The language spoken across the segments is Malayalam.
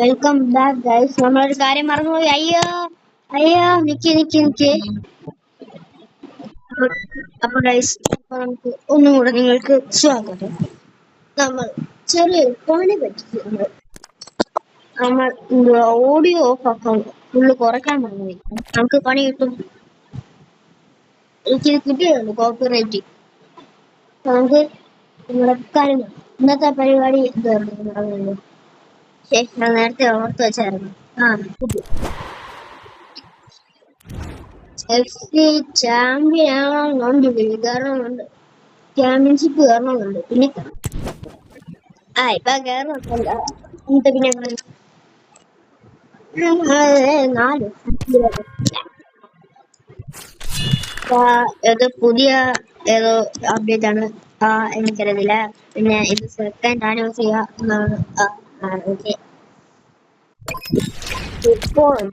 Welcome back guys. നമ്മളൊരു കാര്യം മറന്നുപോയി. അയ്യോ അയ്യോ, നിക്ക്. അപ്പൊ ഗൈസ്, നമുക്ക് ഒന്നും കൂടെ നിങ്ങൾക്ക് സ്വാഗതം. നമ്മൾ ചെറിയൊരു പണി പറ്റി. നമ്മൾ ഓഡിയോ ഓഫ് ആക്കാൻ ഫുള്ള് കുറയ്ക്കാൻ മറന്നുപോയി. നമുക്ക് പണി കിട്ടും. എനിക്കിത് കിട്ടിയതുണ്ട് കോപ്പിറൈറ്റ്. നമുക്ക് നിങ്ങളുടെ കാര്യം ഇന്നത്തെ പരിപാടി എന്തായിരുന്നു? ഞാൻ നേരത്തെ ഓർത്ത് വെച്ചായിരുന്നു. എഫ്.സി ചാമ്പ്യൻ ആവണമെന്നുണ്ട്, കയറണമെന്നുണ്ട്, ചാമ്പ്യൻഷിപ്പ് കയറണമെന്നുണ്ട്. പിന്നെ ഇപ്പൊ കയറണമെന്നില്ല. എന്നിട്ട് പിന്നെ 4 ഇത് പുതിയ ഏതോ അപ്ഡേറ്റ് ആണ്. എനിക്കറിയത്തില്ല. പിന്നെ ഇത് സെക്കൻഡ് ആനിവേഴ്സറി എന്നാണ്. ഓക്കെ,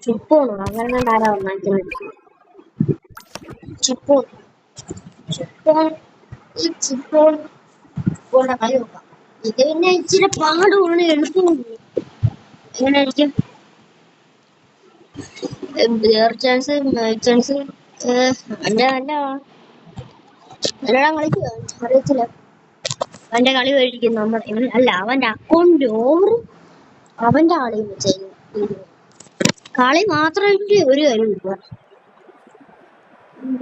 ചുപ്പോണോ അങ്ങനെ ആരാ വന്നാക്കുന്നത്? ചിപ്പോൺ കളി നോക്കാം. ഇത് പിന്നെ ഇച്ചിരി പാടുമാണ്, എളുപ്പമാണ്. എങ്ങനെയായിരിക്കും ചാൻസ്? നല്ലോണം കളിക്കുക അറിയത്തില്ല. അവന്റെ കളി മേടിക്കും നമ്മൾ. അല്ല, അവന്റെ അക്കൗണ്ട് ഓവറും അവന്റെ കളിയും ചെയ്യുന്നു. കളി മാത്രമായിട്ട് ഒരു കാര്യമില്ല.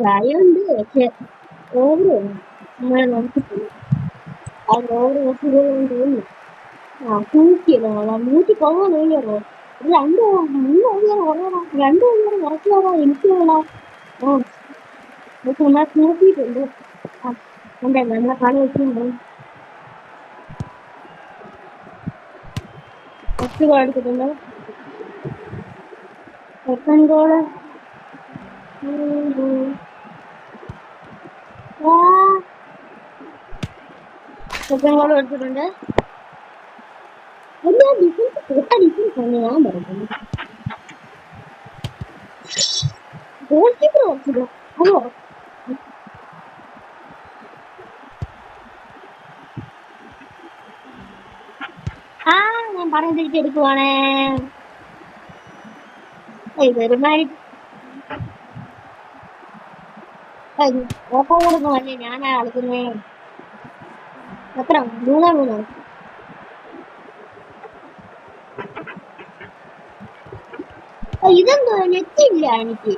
കാര്യമുണ്ട്, പക്ഷെ ഓവർ നമ്മളെ നോക്കിട്ടില്ല. അത് ഓവർ നോക്കിയതുകൊണ്ട് തോന്നുന്നു 110 2 കുറച്ചാ എനിക്ക് വേണം. പക്ഷെ നമ്മളെ നോക്കിയിട്ടുണ്ട്. നമ്മളെ കളി വെച്ചിട്ടുണ്ട്. ഫസ്റ്റ് ഗോൾ എടുത്തിട്ടുണ്ട്. സെക്കൻഡ് ഗോള് എടുത്തിട്ടുണ്ട്. ഡിഫൻസ് തന്നെ ഞാൻ പറയുന്നത്. ഗോൾ കീപ്പർ കുറച്ചില്ല. അതോ ഞാൻ പറയുന്നത് തിരിച്ചെടുക്കുവാണേ. ഇതൊരുമാതിരി ഓപ്പം കൊടുക്കുമല്ലേ ഞാനാ കളിക്കുന്നേ. എത്ര 3-3? ഇതെന്തോ നെറ്റില്ല എനിക്ക്.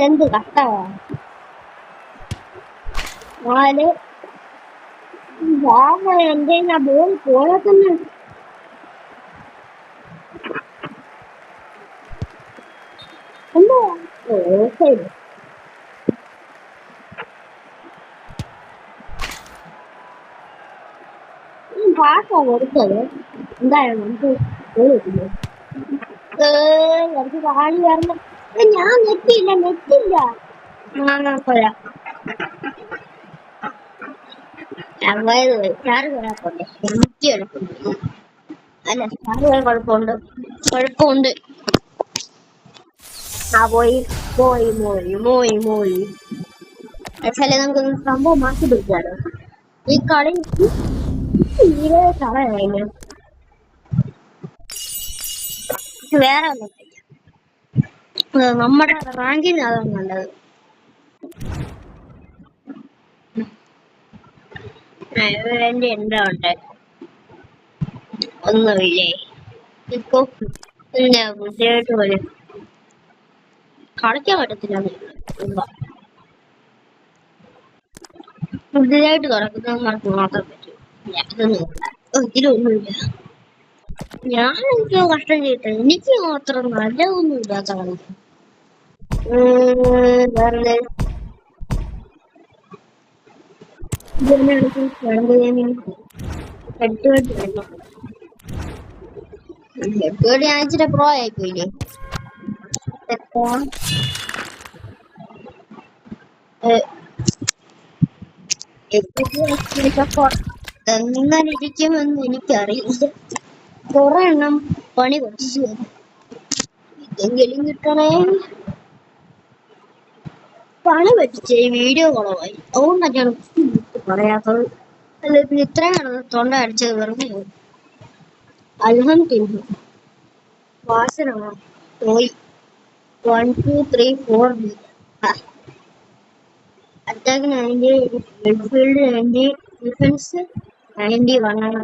എന്ത് കഷ്ടമാ. 4 എന്റെ ബോൾ പോയാൽ തന്നെ എന്തോ ശരി. പാട്ടാ കൊടുത്തത്. എന്തായാലും നമുക്ക് കിട്ടില്ലേ? എനിക്ക് കാളി വരണം. ഞാൻ നെറ്റില്ല. പോരാ, ചാറ് വരാ പോട്ടെ. നെറ്റി എടുക്കുന്നു. അല്ല, ചാറ് വരാൻ കുഴപ്പമുണ്ട്. പോയി. എന്നുവെച്ചാല് നമുക്ക് സംഭവം മാറ്റി പിടിക്കാലോ. ഈ കളി തീരെ കളയായിരുന്നു. വേറെ ഒന്നും നമ്മുടെ റാങ്കിന് അതാണ് നല്ലത്. എന്റെ എന്താ ഉണ്ട് ഒന്നുമില്ലേ ഇപ്പൊ? ബുദ്ധിയായിട്ട് വരും, കളിക്കാൻ പറ്റത്തില്ല. പുതിയതായിട്ട് തുറക്കുന്നവർക്ക് മാത്രം പറ്റും. ഇതിലൊന്നുമില്ല. എനിക്ക് കഷ്ടം ചെയ്തിട്ട് എനിക്ക് മാത്രം നല്ലതൊന്നും ഇല്ലാത്ത കളി. ഇച്ചിരി പ്രോ ആയിപ്പോയില്ലേ. എങ്ങനെ ഇരിക്കുമെന്ന് എനിക്കറിയില്ല. കുറെ എണ്ണം പണി പഠിച്ചു വരും. ഇതെങ്കിലും കിട്ടണേ. പണി പറ്റിച്ച് ഈ വീഡിയോ കുറവായി, അതുകൊണ്ടൊക്കെയാണ് പറയാത്തത്. അല്ല പിന്നെ ഇത്രയാണ് തൊണ്ട അടിച്ചത് വെറുതെ. അൽഹംദുലില്ലാ വാസന പോയി. 1 2 3 4 അറ്റാക്ക് 90, മിഡ്ഫീൽഡ് 90, ഡിഫൻസ് 91 ആണ്.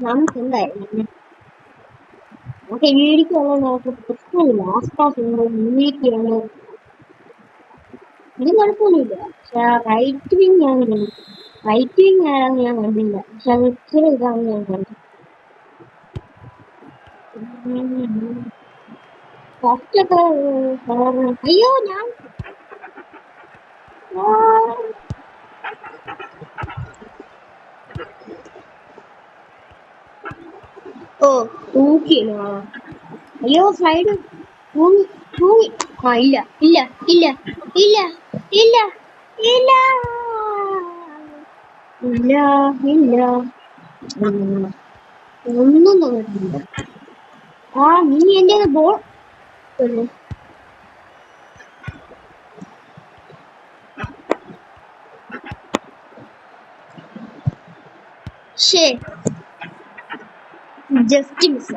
നമുക്ക് എന്തായാലും നമുക്ക് വീടിക്കുള്ള നമുക്ക് പ്രശ്നമില്ല. ആസ്പാസ് ഉണ്ട്, മ്യൂണിറ്റിയുണ്ട്, ഇത് കുഴപ്പമൊന്നുമില്ല. പക്ഷെ റൈറ്റ് വിങ് ഞാൻ റൈറ്റ് വിങ് ആരാന്ന് ഞാൻ കണ്ടില്ല. പക്ഷെ അത് ഇച്ചിരി ഇതാണെന്ന് ഞാൻ കണ്ടു. ഫസ്റ്റൊക്കെ അയ്യോ ഞാൻ ഓ തൂക്കിയോ? അയ്യോ സൈഡ് തൂങ്ങി തൂങ്ങി. ആ ഇല്ല ഇല്ല ഇല്ല ഇല്ല ഇല്ല ഇല്ല ഇല്ല ഇല്ല ഒന്നും തോന്നിട്ടില്ല. ആ നീ എന്റെ ബോൾ ജസ്റ്റ് മിസ്.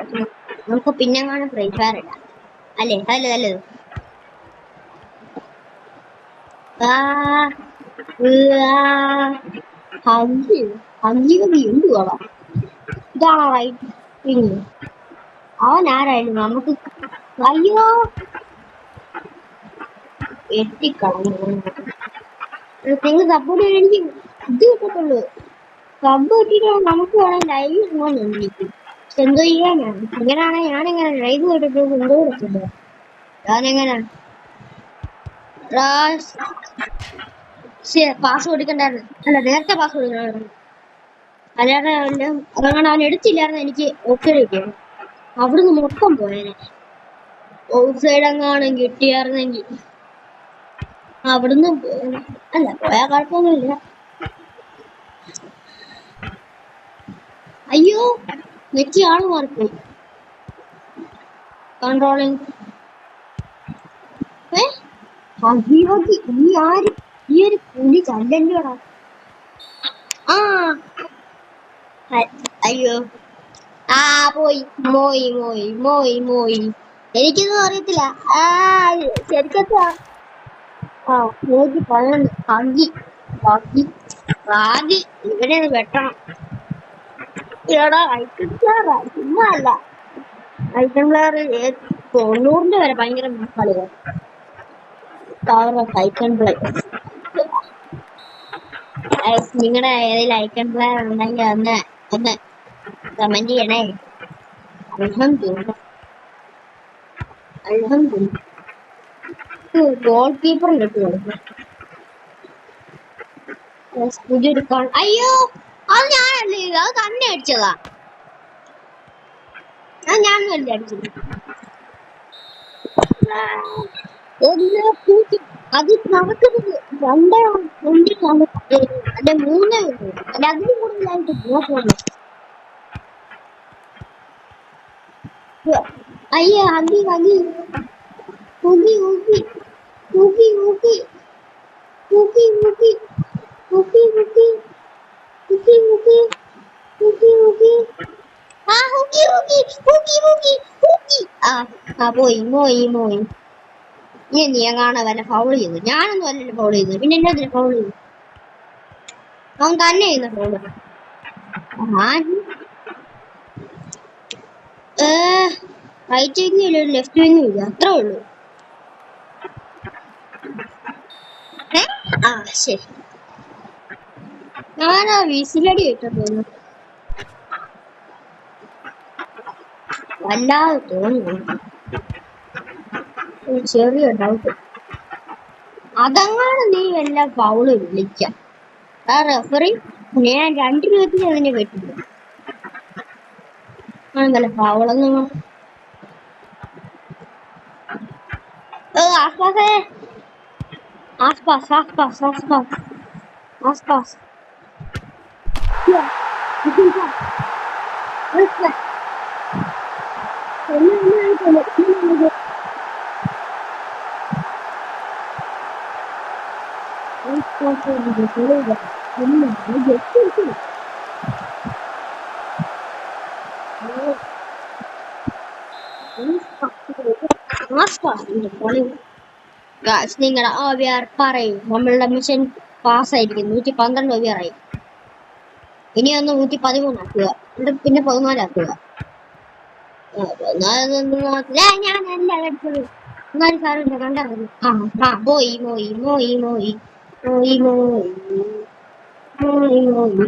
നമുക്ക് പിന്നെ കാണാൻ ഫ്രീ ഫയർ ഇടാം അല്ലേ? അല്ലേ നല്ലത്. എന്തുവാ ഇതാണോ റൈറ്റ് വിങ്? അവൻ ആരായിരുന്നു നമുക്ക്? അയ്യോ എത്തിക്കളഞ്ഞു. നിങ്ങൾ സപ്പോർട്ട് ചെയ്യാൻ എനിക്ക് ഇത് കിട്ടത്തുള്ളൂ. സബ് കിട്ടിയിട്ട് നമുക്ക് വേണമെങ്കിൽ ലൈവ് ഇടണമെന്നിരിക്കും. പക്ഷെ എന്തോ ചെയ്യാനാണ്? ഇങ്ങനെയാണെങ്കിൽ ഞാനെങ്ങനെ ലൈവ് കേട്ടിട്ട് എന്തോ കിടത്തില്ല. ഞാനെങ്ങനെ പാസ് കൊടുക്കണ്ടായിരുന്നു. അല്ല നേരത്തെ പാസ് കൊടുക്കണമായിരുന്നു. അല്ലാതെ അതങ്ങനെ അവൻ എടുത്തില്ലായിരുന്നു. എനിക്ക് ഓക്കെ കിട്ടിയത് അവിടുന്ന് മൊത്തം പോയേനെ. ഔട്ട് സൈഡ് എങ്ങാനും കിട്ടിയായിരുന്നെങ്കിൽ അവിടുന്ന് അല്ല പോയാൽ കുഴപ്പമൊന്നുമില്ല. അയ്യോ നെറ്റി ആള് മാറിപ്പോയി. കൺട്രോളിങ് നീ ആര്? ഈ ഒരു പുലി ചല്ലല്ലോടാ. ആ അയ്യോ ആ പോയി മോയി മോയി മോയി മോയി. എനിക്കൊന്നും അറിയത്തില്ല. ആ ശരിക്കും ആ നോക്കി പഴണ്ട് ഹഗി ഹഗി റാഗി ഇവനെ വെട്ടണം. എടാ ഐക്കൺ പ്ലെയർ ചുമ്മാ അല്ല. ഐക്കൺ പ്ലെയർ 90 വരെ ഭയങ്കര കളികൾ. ഐക്കൺ പ്ലെയർ നിങ്ങളുടെ ഏതെങ്കിലും ഐക്കൺ പ്ലെയർ ഉണ്ടെങ്കിൽ ഒന്ന് ഒന്ന് കമന്റ് ചെയ്യണേ. ഗോൾ കീപ്പറിന്റെ അയ്യോ അത് ഞാനല്ലേ, അത് തന്നെ അടിച്ചതാ. അത് ഞാനല്ലേ അടിച്ചത്. അത് നടക്കുന്നത് 2 അല്ലെ 3 അല്ലെ അതിലും കൂടുതലായിട്ട് നോക്കണം. അയ്യോ ഹഗി ഹഗി ഊക്കി ഊക്കി ഊക്കി ഊക്കി ഊക്കി ഊക്കി ഊക്കി ഊക്കി ഊക്കി ഊക്കി ഊക്കി ഊക്കി ആ ഊക്കി ഊക്കി ഊക്കി ഊക്കി ഊക്കി ആ പോയി മോയി മോയി. നീ കാണാൻ വല്ല ഫൗൾ ചെയ്തു? ഞാനൊന്നും അല്ലല്ലോ ഫൗൾ ചെയ്തത്. പിന്നെ എന്നാ ഫൗൾ ചെയ്തു? അവൻ തന്നെ ചെയ്യുന്ന ഫൗള്. റൈറ്റ് വിങ്ങും ഇല്ല ലെഫ്റ്റ് വിങ്ങും ഇല്ല, അത്രേ ഉള്ളൂ. ആ ശരി ഞാനാ വിസിലടി കേട്ടത് വല്ലാതെ തോന്നുന്നു. ചെറിയ ഡൗട്ട്. അതങ്ങാണ് നീ വല്ല ഫൗള് വിളിക്കാം. ആ റെഫറി ഞാൻ 2 രൂപത്തിന് അതിനെ പറ്റില്ല. ആണല്ലേ ഫൗളൊന്നും. ആസ്പാസേ ആസ്പാസ് ആസ്പാസ് ആസ്പാസ് ആസ്പാസ് നിങ്ങളുടെ OBR പറയും നമ്മളുടെ മിഷൻ പാസ്സായിരിക്കും 112 OBR ആയി. ഇനി ഒന്ന് 113 ആക്കുക, പിന്നെ 14 ആക്കുക. ഞാനല്ല അടിച്ചത്. എന്നാലും സാറിന്റെ കണ്ടറിഞ്ഞു. പോയി മോയി മോയി മോയി മോയി മോയി മോയി മോയി.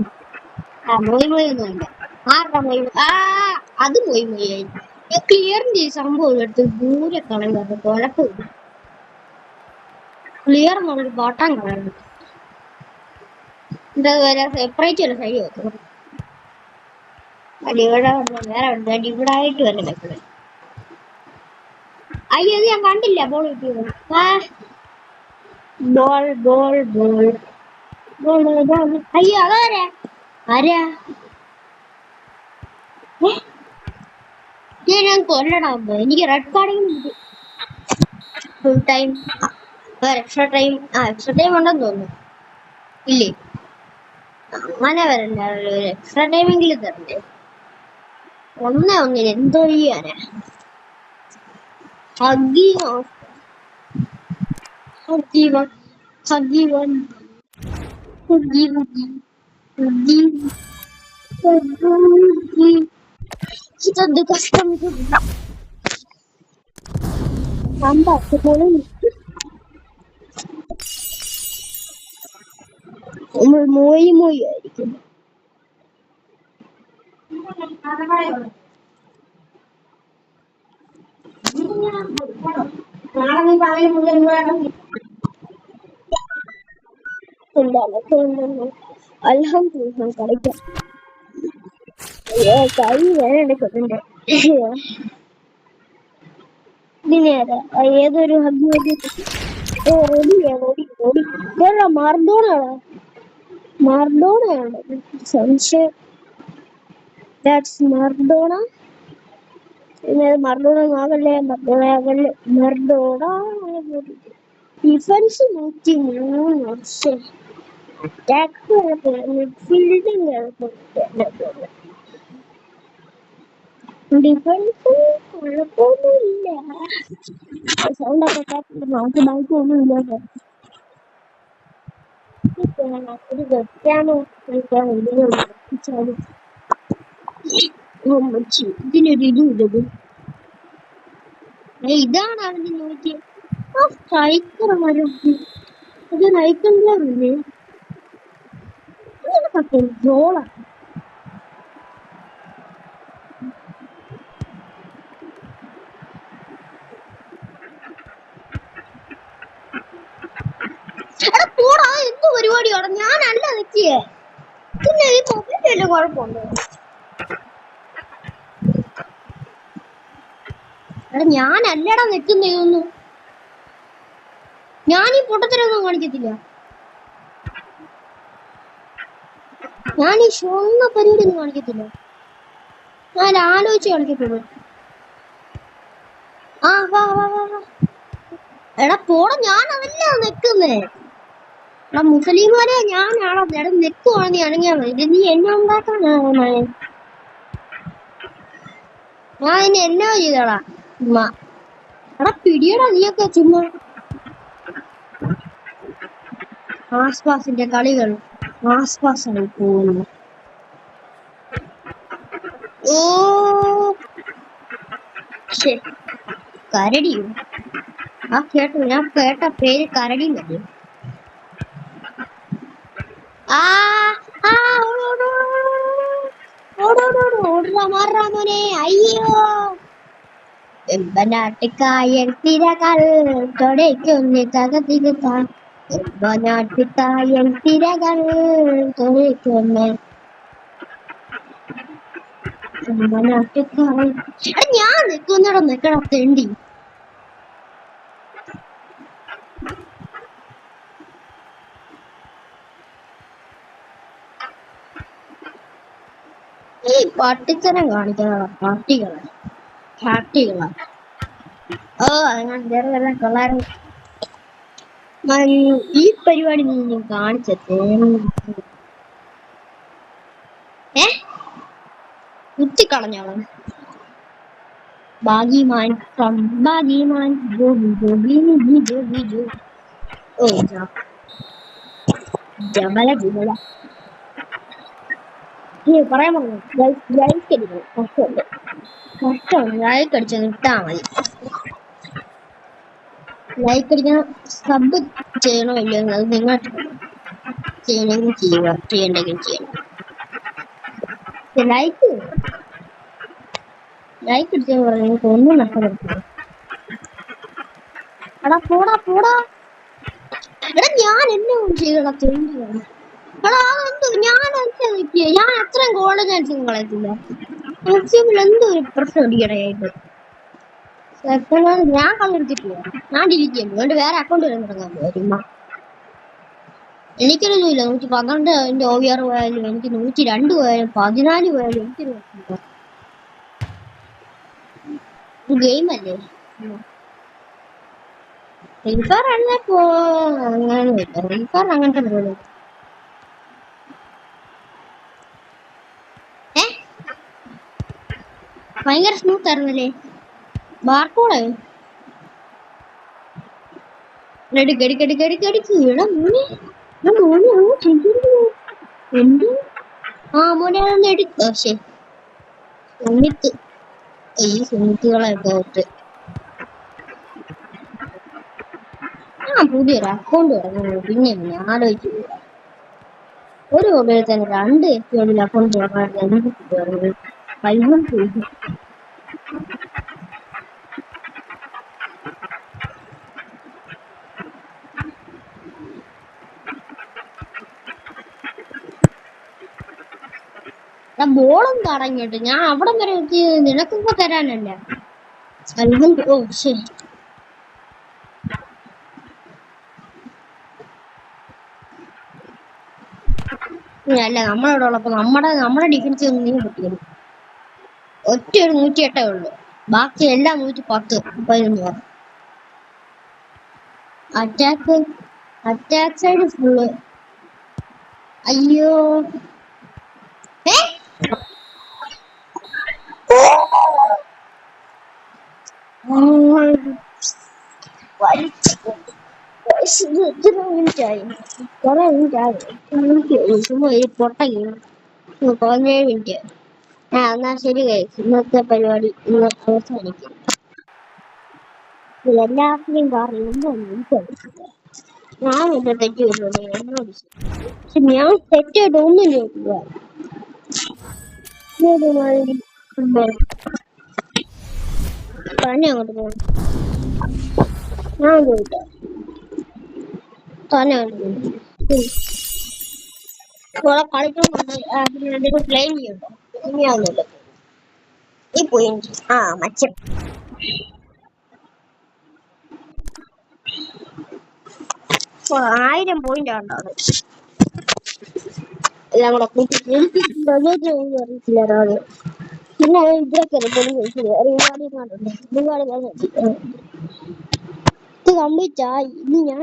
മോയി മോയി ഒന്നുമില്ല. ആരുടെ മോയി? അത് മോയി മോയി ആയി. ക്ലിയറിന്റെ ഈ സംഭവം എടുത്ത് ദൂരെ കളയുന്നത് കുഴപ്പമില്ല. ക്ലിയർ എന്നുള്ളൊരു ബട്ടൺ കളയുന്നത് എന്താ പറയാ, സെപ്പറേറ്റ് ഒരു സൈഡ് വെക്കണം. ഇവിടെ വേറെ ഇവിടെ ആയിട്ട് വരല്ലേ. അയ്യോ ഇത് ഞാൻ കണ്ടില്ല. ബോൾ കിട്ടിയത്. Ball ball ball ball ball. അയ്യോ അതാരാ? ആരാ? ഞാൻ കൊല്ലണം. എനിക്ക് റെഡ് കാർഡിങ് full time extra time. Extra time ഉണ്ടെന്ന് തോന്നുന്നു. ഇല്ലേ, അങ്ങനെ വരണ്ട. ഒരു എക്സ്ട്രാ ടൈമെങ്കിലും തരണ്ടേ? ഒന്നിന് എന്തോ ചെയ്യാനാ? ഇതെന്ത് കഷ്ടം. നമ്മൾ മോയി മോയി ആയിരിക്കും. അൽഹംദുലില്ലാഹ് കളിക്കാം. കൈ വേറെ എടുക്കുന്നുണ്ട്. ഇതിനേതാ ഏതൊരു മർഡോണാണോ? മർഡോണയാണ് സംശയം. മർഡോണ. മർഡോണ ആകല്ലേ, മർഡോണ ആകല്ലേ, Maradona. Defence 103. Attack midfielding defence കുഴപ്പമൊന്നുമില്ല. സൗണ്ടൊക്കെ നമുക്ക് ബാക്കിയൊന്നുമില്ല. ഒരു വെക്കാനോ കഴിക്കാനോ ഇതിനൊരു ഇതും. ഇതാണ് അവന്റെ നോക്കി സ്ട്രൈക്കർ വരും. ഇത് നയിക്കണ്ടേ ജോള. പോടാ, എന്ത് പരിപാടിയാണ്? ഞാനല്ല നിൽക്കിയേ. പിന്നെ ഈ പൊക്കറ്റല്ലേ കുഴപ്പമുണ്ടോ? ഞാനല്ലടാ നിൽക്കുന്നതൊന്നും. ഞാൻ ഈ പൊട്ടത്തരൊന്നും കാണിക്കത്തില്ല. ഞാൻ ഈ ഷോന്ന പരിപാടി ഒന്നും കാണിക്കത്തില്ല. ഞാൻ ആലോചിച്ച് കളിക്കത്തുള്ളൂ. വാ വാ വാ വാ. എടാ പോടാ, ഞാനതല്ല നിൽക്കുന്നേ. എടാ മുസ്ലിംമാരെ ഞാനാണോ? എടാ നിൽക്കുവാണ്, നീ അണങ്ങിയാ മതി. നീ എന്നെ ഉണ്ടാക്കാനാണോ? ഞാൻ ഇനി എന്നോ ചെയ്തടാ ചുമ്മാ. എടാ പിടിയടാ നീയൊക്കെ ചുമ്മാ. ആസ്പാസിന്റെ കളികൾ ആസ്പാസായി പോകുന്നു. കരടിയോ? കേട്ടോ, ഞാൻ കേട്ട പേര് കരടി മതി. അയ്യോ, എമ്പനാട്ടുകായൽ തിരകൾ തുടയ്ക്കുന്നു തകതിരുത്താൻ. എമ്പനാട്ടുകായൽ തിരകൾ തുടയ്ക്കുന്നു. ഞാൻ നിൽക്കുന്നിടം നിൽക്കണം തെണ്ടി. ഈ പട്ടിത്തരം കാണിക്കുന്ന പാർട്ടികളാണ്. അങ്ങനെ വേറെ കൊള്ളായിരുന്നു. ഈ പരിപാടി നീ കാണിച്ചത് കുത്തിക്കളഞ്ഞോളൂ. ഭാഗ്യമാൻ ഭാഗ്യമാൻ ജോബി ജോബി ജോബി ജോ. ഓ ജമല ജമല പറയാൻ പറഞ്ഞു. ലൈക്ക് അടിക്കണം. കഷ്ടമുണ്ട് ലൈക്ക് അടിച്ച് ഇട്ടാ മതി. ലൈക്ക് അടിക്കണം. സബ് ചെയ്യണോ ഇല്ലയോ അത് നിങ്ങൾ ചെയ്യണമെങ്കിൽ ചെയ്യുക, ചെയ്യണ്ടെങ്കിൽ ചെയ്യണം. ലൈക്ക് അടിച്ചെന്ന് പറഞ്ഞാൽ എനിക്ക് ഒന്നും നഷ്ടപ്പെടുത്തില്ല. എടാ പോടാ പോടാ. എടാ ഞാൻ എന്നെ ചെയ്തടാ തെളിഞ്ഞാണ്. എടാ എന്തോ ഞാൻ അത്രയും ഗോൾഡ് ഞാൻ കളയത്തില്ല. മാക്സിമം എന്തോ ഒരു പ്രശ്നം അടിക്കണായിട്ട് ഞാൻ കളഞ്ഞെടുത്തിട്ടില്ല. ഞാൻ ഡിലീറ്റ് ചെയ്യുന്നു. അതുകൊണ്ട് വേറെ അക്കൗണ്ട് വരെ തുടങ്ങാൻ പോകും. എനിക്കൊരൊന്നുമില്ല. 112 എൻ്റെ OVR പോയാലും എനിക്ക് 102 പോയാലും 14 പോയാലും എനിക്കൊരു ഗെയിം അല്ലേ. ഫ്രീ ഫയർ അങ്ങനെയൊന്നുമില്ല. ഫ്രീ ഫയർ അങ്ങനത്തെ പരിപാടി. ഭയങ്കര സ്മൂത്ത് ആയിരുന്നല്ലേ ബാർക്കോളെ. മോനെ അതൊന്ന് സുമിത്ത് ഈ സുമിത്തുകളെ പോയിട്ട് പുതിയൊരു അക്കൗണ്ട് തുടങ്ങുന്നു. പിന്നെ ആലോചിച്ചു ഒരു മൊബൈലിൽ തന്നെ 2 എപ്പിസോഡിൽ അക്കൗണ്ട് തുടങ്ങാൻ പൈസ ചെയ്തു. ബോളും തടങ്ങിട്ട് ഞാൻ അവിടെ വരെ നിനക്കൊക്കെ തരാനല്ല. ഓ ശരി അല്ല നമ്മളവിടെ ഉള്ളപ്പോ നമ്മുടെ ഡിഫൻസ് ഒന്നും നീ കിട്ടിയത് ഒറ്റ ഒരു 108 ഉള്ളു. ബാക്കി എല്ലാം 110 11. Attack side full. അയ്യോ മിനിറ്റായി. കുറെ മിനിറ്റായി. ചുമ്മാ ഈ പൊട്ട 17 മിനിറ്റ്. എന്നാ ശരി ഗൈസ്, ഇന്നത്തെ പരിപാടി ഇന്ന് അവസാനിക്കും. എല്ലാത്തിനും കാരണം ഞാൻ എന്റെ തെറ്റ് വരുന്നുണ്ട് എന്നോട്. പക്ഷെ ഞാൻ തെറ്റായിട്ട് ഒന്നും ചോദിക്കുക തന്നെ അങ്ങോട്ട് പോകും. ഞാൻ ചോദിക്കാം തന്നെ കളിക്കുമ്പോൾ പ്ലെയിൻ ചെയ്യണ്ടോ? ഇനിയാവുന്നില്ല ഈ പോയിന്റ്. മച്ചം 1000 പോയിന്റ് ആണ്ടാണ് എല്ലാം കൂടെ കൂട്ടി അറിയത്തില്ല ഒരാള്. പിന്നെ ഇതൊക്കെ ഇത് കംപ്ലീറ്റ് ആയി. ഇനി ഞാൻ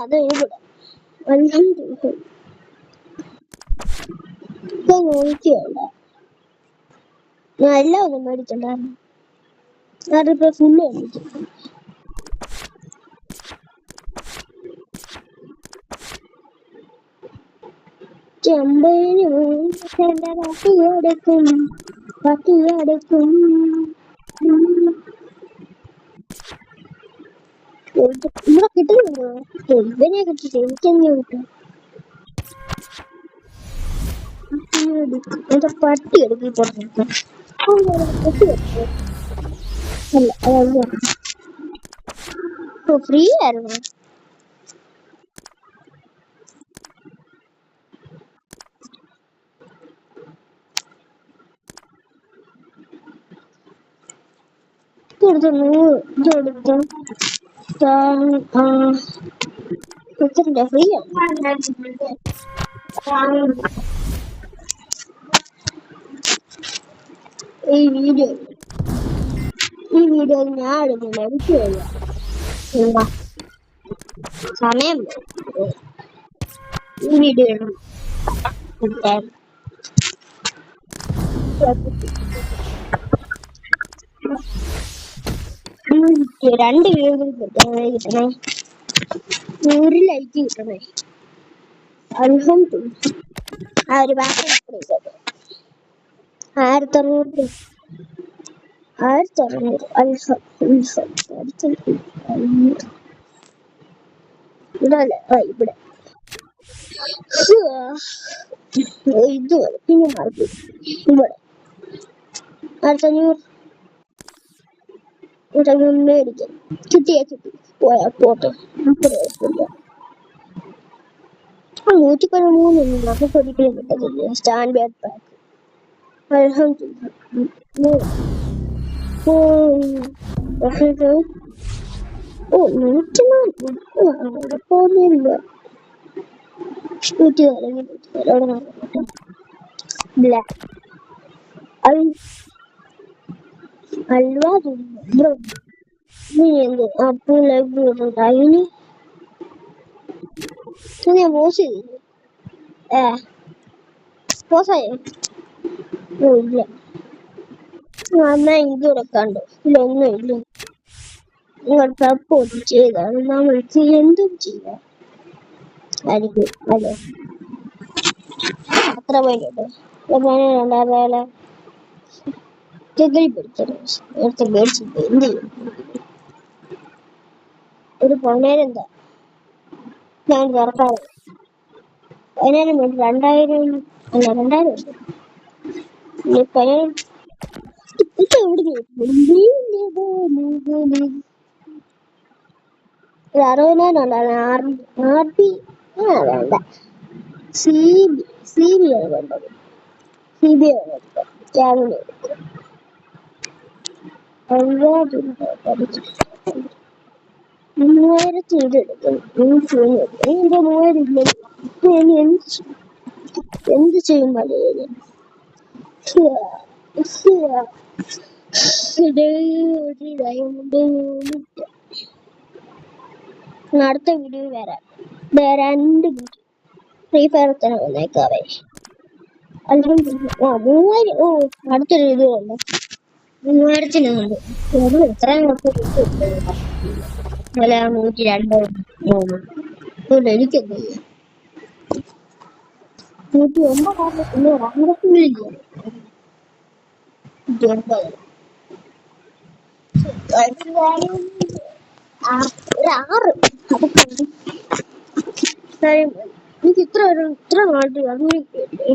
അത് ഇവിടെ നോക്കിയല്ല ഞാൻ എല്ലാം ഒന്നും മേടിച്ചിട്ടുണ്ടായിരുന്നു. ഞാനിപ്പോ ഫുള്ള് മേടിച്ചു. ചെമ്പനും പട്ടിയടക്കും ഇവിടെ കിട്ടുന്നുണ്ടോ? ഇവനെ കിട്ടിട്ട് എനിക്കെങ്ങനെ കിട്ടും? എന്റെ പട്ടി എടുക്കി കൊടുത്തു. അല്ല ഫ്രീ ആയിരുന്നു. ഫ്രീ ഈ വീഡിയോ ഈ വീഡിയോ ഞാൻ ഇടുന്നില്ല, എനിക്ക് വയ്യ. എന്താ സമയം ഈ വീഡിയോ ഇടണം. രണ്ട് വീഡിയോ കിട്ടണേ, 100 ലൈക്ക് കിട്ടണേ. അൽഹംദുലില്ലാ. ആ ഒരു ബാക്കി 1600 ഇതല്ലേ ഇവിടെ ഇത് പിന്നെ മാർക്ക് ഇവിടെ 1500 മേടിക്കാം. കിട്ടിയാ കിട്ടി, പോയാ പോട്ടെ. 113 നമുക്ക് ഒരിക്കലും കിട്ടത്തില്ല. സ്റ്റാൻഡ് ബാക്ക് പാക്ക് ഓ 104 പോലില്ല. ബ്ലാക്ക് അൽവാ ബ്രോ, നീ എന്ത് അപ്പോൾ അതിന് ഞാൻ പോസ് ചെയ്തു. പോസായോ? ഓ ഇല്ല, എന്നാ ഇത് കൊടുക്കാണ്ടോ? ഇല്ലൊന്നും ഇല്ല. നിങ്ങൾ സപ്പോർട്ട് ചെയ്താൽ നമ്മൾക്ക് എന്തും ചെയ്യാം ആയിരിക്കും. അതെ, അത്ര പോയിട്ടോ. വേറെ പിടിച്ചത് നേരത്തെ മേടിച്ചിട്ട് എന്ത് ചെയ്യും? ഒരു പതിനായിരം ഞാൻ തുറക്കാറ്. 10,000 വേണ്ടി 2000 അല്ല 2000 ഉണ്ട്. 10,000 60,000 ഉണ്ടായിരുന്നു. RP വേണ്ട, CB ആണ് വേണ്ടത്. CB ആണ് ക്യാബിന് 3000 എടുക്കും. 3000 ഇല്ല. എന്ത് ചെയ്യും മലയാളി? അടുത്ത വീഡിയോ വരാം. 2 ഫ്രീ ഫയർ തന്നെ വന്നേക്കാവേ. അല്ലെങ്കിൽ 3000. ഓ അടുത്തൊരു വീഡിയോ ഉണ്ട് 3000-നുണ്ട്. എത്രയും അല്ല 102 3 എനിക്കെന്ത് ചെയ്യാം? 109 പിന്നെ 6 എനിക്ക് ഇത്ര നാട്ടിൽ അങ്ങനെയൊക്കെയല്ലേ.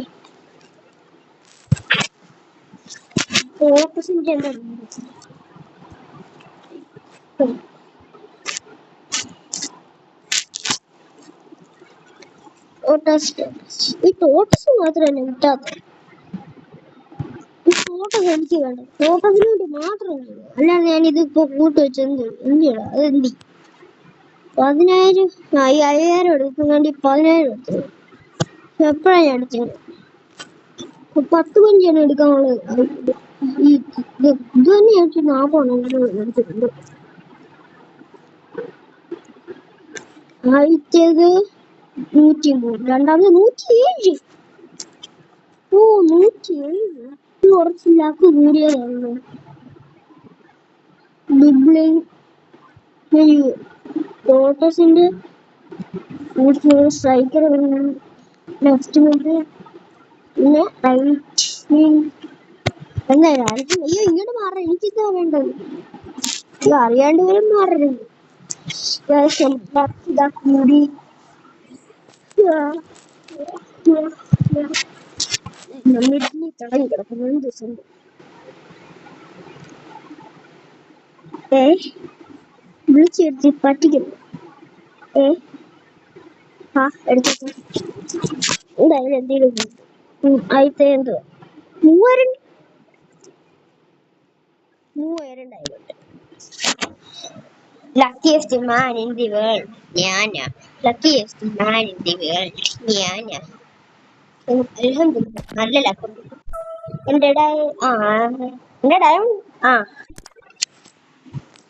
ഈ ടോട്ടസ് മാത്രമല്ല കിട്ടാത്ത. ടോട്ടസ് എനിക്ക് വേണ്ട, ടോട്ടസിന് വേണ്ടി മാത്രം. അല്ലാതെ ഞാനിതിപ്പോ കൂട്ടി വെച്ചെന്ത് എന്തിടാ? അതെന്തി 10,000 5000 എടുക്കാൻ വേണ്ടി 10,000 എടുത്തു. എപ്പോഴാ ഞാൻ എടുത്തത്? 10 മിനിറ്റാണ് എടുക്കാനുള്ളത്. ഇത് തന്നെ എനിക്ക് 40 എടുത്തിട്ടുണ്ട്. ആദ്യത്തേത് 103, രണ്ടാമത് 107. ഓ 107 കുറച്ച് ലാക്ക് കൂടിയതാണ്. ടോട്ടസിന്റെ സ്ട്രൈക്കർ നെക്സ്റ്റ് മന്ത്. പിന്നെ എന്തായാലും അയ്യോ ഇങ്ങോട്ട് മാറാം. എനിക്കിതാ വേണ്ടത്. ഇത് അറിയാണ്ട് പോലും മാറരുത്. ഇതാ കൂടി തടങ്ങി കിടക്കുന്നു. ദിവസം വിളിച്ചെടുത്ത് പറ്റിക്കുന്നു. എടുത്തു എന്തായാലും എന്തെങ്കിലും ആദ്യത്തെ എന്തുവാ 3000 diamond. Luckiest man in the world. ഞാനാ luckiest man in the world. ഞാനാ അൽഹംദുലില്ലാ നല്ല ലക്കുണ്ട്. എന്റെ ഡയമണ്ട്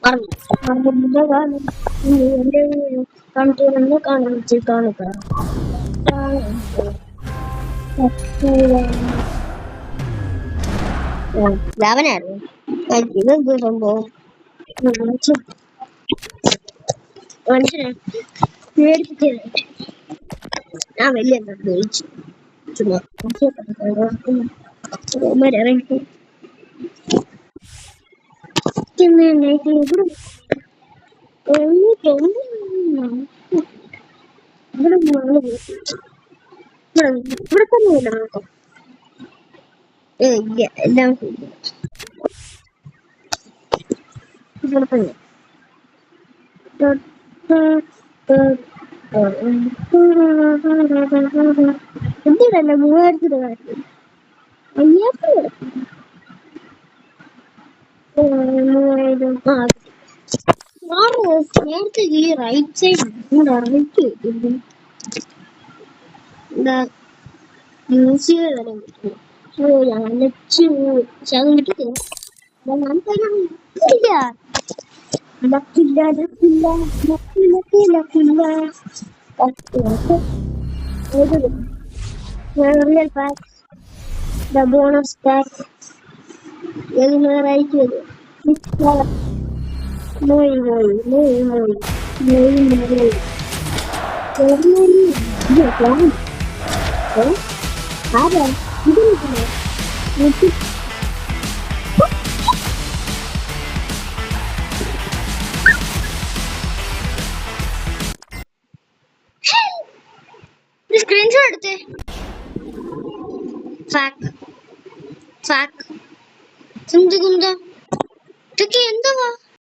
പറഞ്ഞു അറിവിന്റെ കാലം ഇനി എന്റെ കണ്ടുവന്ന് കാണിച്ച് കാണുക രാവനായിരുന്നു ഇതെന്ത് സംഭവം മനുഷ്യനെ പേടിപ്പിക്കാനായിട്ട് ഞാൻ വലിയ ഉപയോഗിച്ചു ചുമ്മാ ഇറങ്ങി ഇവിടെ ഇവിടെ ഇവിടെ തന്നെ ഇല്ല നോക്കാം ഇല്ല എല്ലാം ഇവിടെ തന്നെ എന്തിനല്ല 3000 രൂപ അയ്യായിരം നേരത്തെ ഈ റൈറ്റ് സൈഡ് ഇറങ്ങി എന്താ യൂസ് ചെയ്ത് തന്നെ കിട്ടും ഞാൻ പക്ഷെ അത് കിട്ടില്ല ലക്കില്ല ലക്കില്ല ലക്കില്ല ലക്കില്ല real pack the bonus pack ഏത് നേരായിരിക്കും മോയി മോയി മോയി മോയി മോയി മോയി ആരാ ഇത് സ്ക്രീൻഷോട്ട് എടുത്തേ ഫാക്ക് ഫാക്ക് എന്ത് കുന്ത